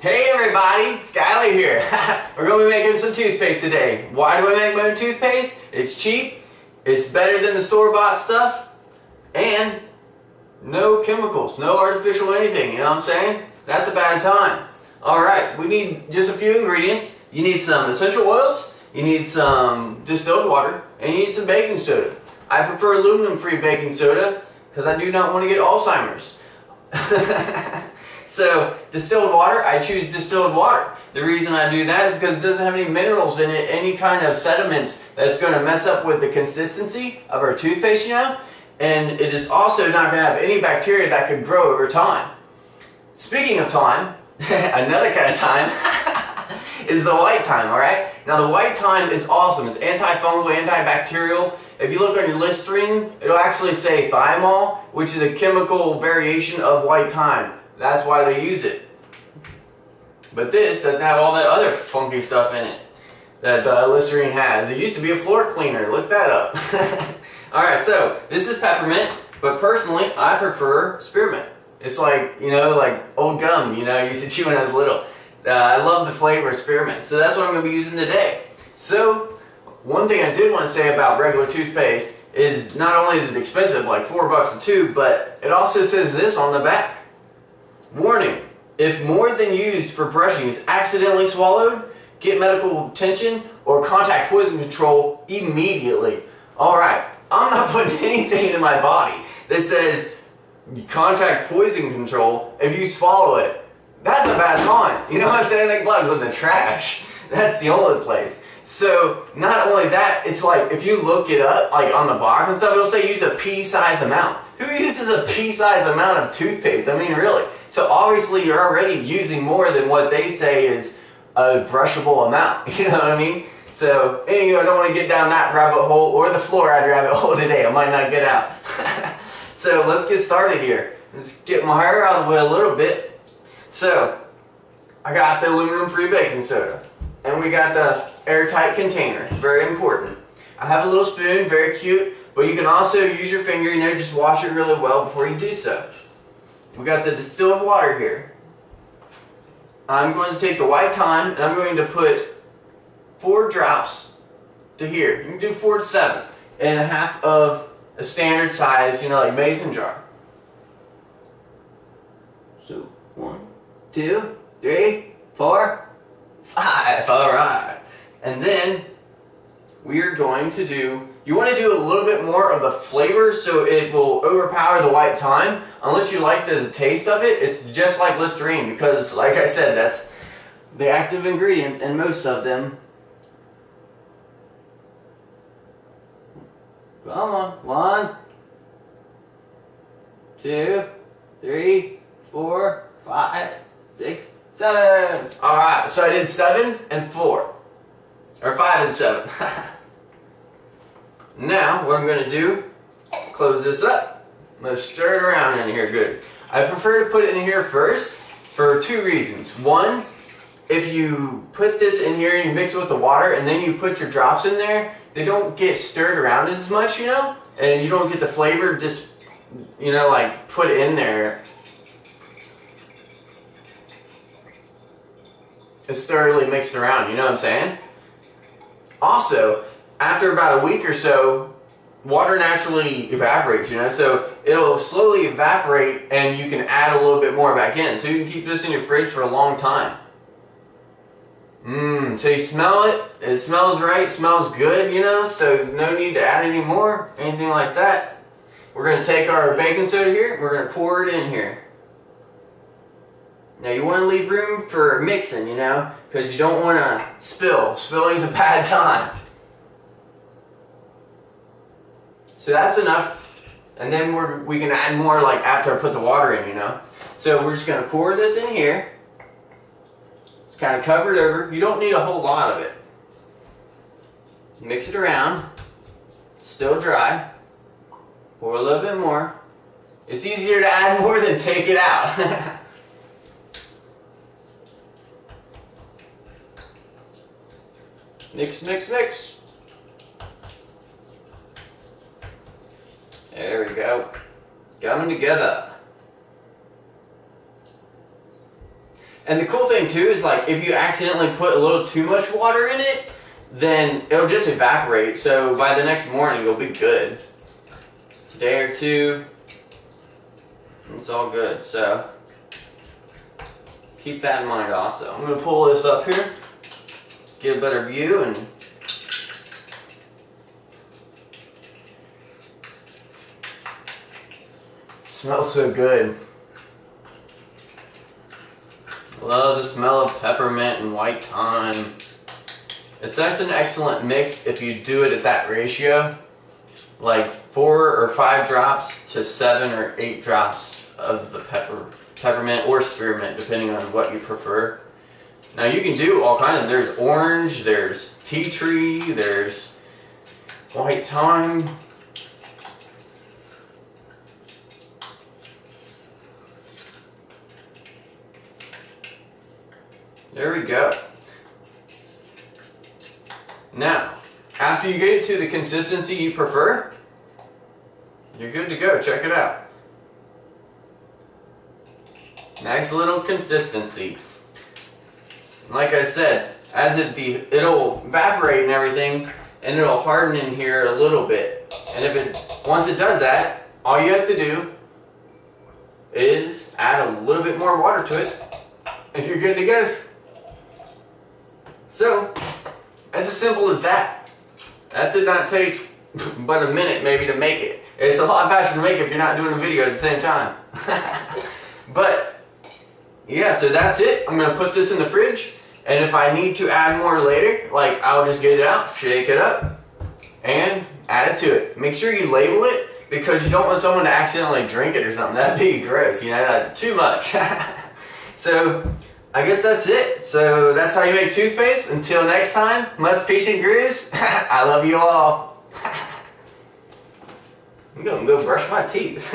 Hey everybody, Skyler here. We're going to be making some toothpaste today. Why do I make my own toothpaste? It's cheap, it's better than the store-bought stuff, and no chemicals, no artificial anything, you know what I'm saying? That's a bad time. Alright, we need just a few ingredients. You need some essential oils, you need some distilled water, and you need some baking soda. I prefer aluminum-free baking soda because I do not want to get Alzheimer's. So, distilled water, I choose distilled water. The reason I do that is because it doesn't have any minerals in it, any kind of sediments that's going to mess up with the consistency of our toothpaste, you know? And it is also not going to have any bacteria that could grow over time. Speaking of time, another kind of time is the white thyme, alright? Now the white thyme is awesome. It's antifungal, antibacterial. If you look on your Listerine, it'll actually say thymol, which is a chemical variation of white thyme. That's why they use it. But this doesn't have all that other funky stuff in it that Listerine has. It used to be a floor cleaner. Look that up. Alright, so this is peppermint, but personally I prefer spearmint. It's like, you know, like old gum, you know, I used to chew when I was little. I love the flavor of spearmint, so that's what I'm going to be using today. So, one thing I did want to say about regular toothpaste is not only is it expensive, like $4 a tube, but it also says this on the back. Warning, if more than used for brushing is accidentally swallowed, get medical attention or contact poison control immediately. Alright, I'm not putting anything in my body that says contact poison control if you swallow it. That's a bad time. You know what I'm saying? That belongs in the trash. That's the only place. So, not only that, it's like, if you look it up, like on the box and stuff, it'll say use a pea-sized amount. Who uses a pea-sized amount of toothpaste? I mean, really. So obviously you're already using more than what they say is a brushable amount. You know what I mean? So, anyway, I don't want to get down that rabbit hole or the fluoride rabbit hole today. I might not get out. So, let's get started here. Let's get my hair out of the way a little bit. So, I got the aluminum-free baking soda. And we got the airtight container, very important. I have a little spoon, very cute, but you can also use your finger, you know, just wash it really well before you do so. We got the distilled water here. I'm going to take the white thyme and I'm going to put 4 drops to here. You can do 4 to 7 and a half of a standard size, you know, like mason jar. So 1, 2, 3, 4, 5. Alright. And then we are going to do, you want to do a little bit more of the flavor so it will overpower the white thyme. Unless you like the taste of it, it's just like Listerine because, like I said, that's the active ingredient in most of them. Come on. 1, 2, 3, 4, 5, 6, 7. Alright, so I did 7 and 4. Or 5 and 7. Now, what I'm going to do, close this up. Let's stir it around in here good. I prefer to put it in here first for 2 reasons. One, if you put this in here and you mix it with the water and then you put your drops in there, they don't get stirred around as much, you know? And you don't get the flavor just, you know, like put in there. It's thoroughly mixed around, you know what I'm saying? Also, after about a week or so, water naturally evaporates, you know, so it'll slowly evaporate and you can add a little bit more back in. So you can keep this in your fridge for a long time. So you smell it, it smells right, it smells good, you know, so no need to add any more, anything like that. We're going to take our baking soda here, we're going to pour it in here. Now you want to leave room for mixing, you know, because you don't want to spill. Spilling's a bad time. So that's enough, and then we can add more like after I put the water in, you know. So we're just going to pour this in here. It's kind of covered over. You don't need a whole lot of it. Mix it around. Still dry. Pour a little bit more. It's easier to add more than take it out. Mix, mix, mix. There we go. Coming together. And the cool thing too is like if you accidentally put a little too much water in it, then it'll just evaporate. So by the next morning you'll be good. Day or two, it's all good. So keep that in mind also. I'm gonna pull this up here, get a better view, and smells so good. Love the smell of peppermint and white thyme. It's such an excellent mix if you do it at that ratio, like 4 or 5 drops to 7 or 8 drops of the peppermint or spearmint, depending on what you prefer. Now you can do all kinds of, there's orange, there's tea tree, there's white thyme. There we go. Now, after you get it to the consistency you prefer, you're good to go. Check it out. Nice little consistency. Like I said, as it'll evaporate and everything, and it'll harden in here a little bit. And once it does that, all you have to do is add a little bit more water to it, and you're good to go. So, as simple as that. That did not take but a minute maybe to make it. It's a lot faster to make it if you're not doing a video at the same time. But, yeah, so that's it. I'm going to put this in the fridge. And if I need to add more later, like I'll just get it out, shake it up, and add it to it. Make sure you label it because you don't want someone to accidentally drink it or something. That'd be gross, you know, like too much. So, I guess that's it. So that's how you make toothpaste. Until next time, much peace and grooves. I love you all. I'm gonna go brush my teeth.